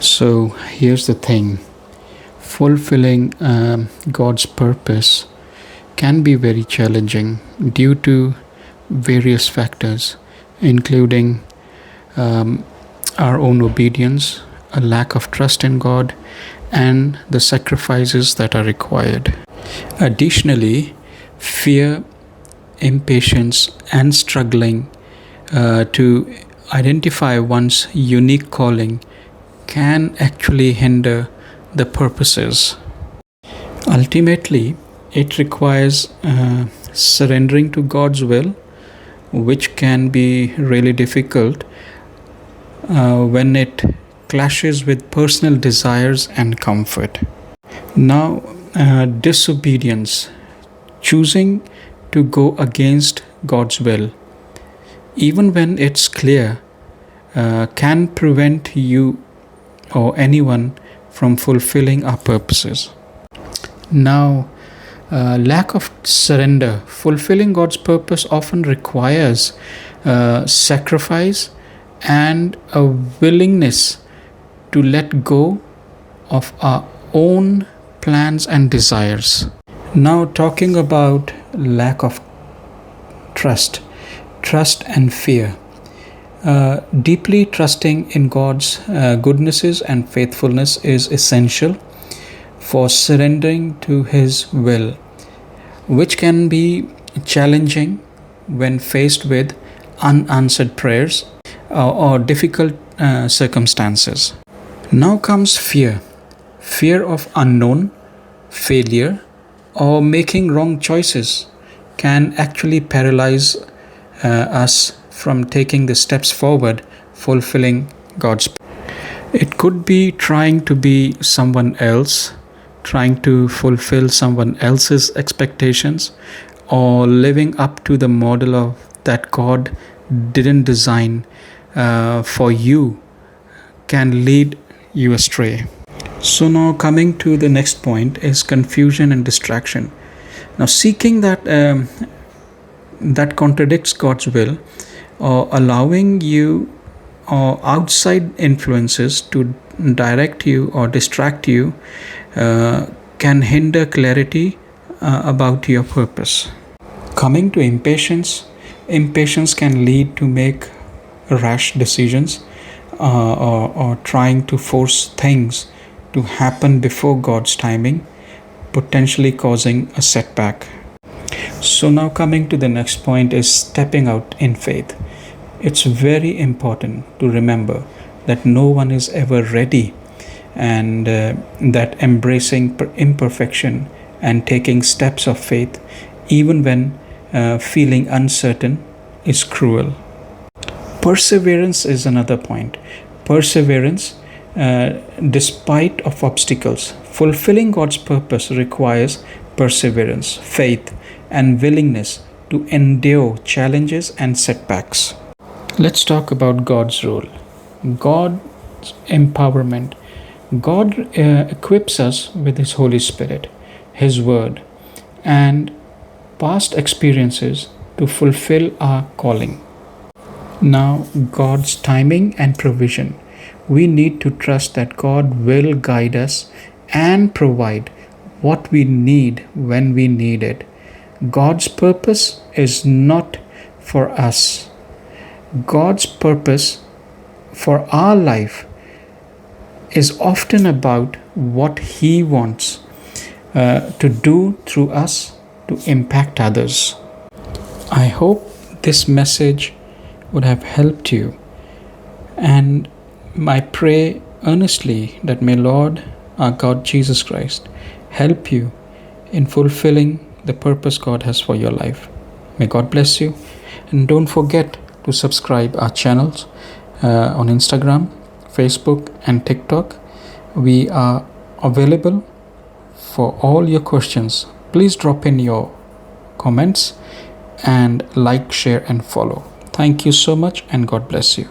So here's the thing, fulfilling God's purpose can be very challenging due to various factors, including our own obedience, a lack of trust in God, and the sacrifices that are required. Additionally, fear, impatience, and struggling to identify one's unique calling can actually hinder the purposes. Ultimately, it requires surrendering to God's will, which can be really difficult when it clashes with personal desires and comfort. Now, disobedience, choosing to go against God's will, even when it's clear, can prevent you or anyone from fulfilling our purposes. Now, lack of surrender. Fulfilling God's purpose often requires sacrifice and a willingness to let go of our own plans and desires. Now, talking about lack of trust and fear. Deeply trusting in God's goodnesses and faithfulness is essential for surrendering to His will, which can be challenging when faced with unanswered prayers or difficult circumstances. Now comes fear of unknown, failure, or making wrong choices can actually paralyze us from taking the steps forward, fulfilling God's. It could be trying to be someone else, trying to fulfill someone else's expectations, or living up to the model of that God didn't design for you can lead you astray. So now coming to the next point is confusion and distraction. Now seeking that contradicts God's will, or allowing you or outside influences to direct you or distract you can hinder clarity about your purpose. Coming to impatience can lead to make rash decisions or trying to force things to happen before God's timing, potentially causing a setback. So now coming to the next point is stepping out in faith. It's very important to remember that no one is ever ready, and that embracing imperfection and taking steps of faith, even when feeling uncertain, is cruel. Perseverance is another point. Perseverance, despite of obstacles. Fulfilling God's purpose requires perseverance, faith, and willingness to endure challenges and setbacks. Let's talk about God's role. God's empowerment. God equips us with His Holy Spirit, His Word, and past experiences to fulfill our calling. Now, God's timing and provision. We need to trust that God will guide us and provide what we need when we need it. God's purpose is not for us. God's purpose for our life is often about what He wants to do through us to impact others. I hope this message would have helped you, and I pray earnestly that may Lord our God Jesus Christ help you in fulfilling the purpose God has for your life. May God bless you, and don't forget to subscribe our channels on Instagram, Facebook, and TikTok. We are available for all your questions. Please drop in your comments and like, share, and follow. Thank you so much, and God bless you.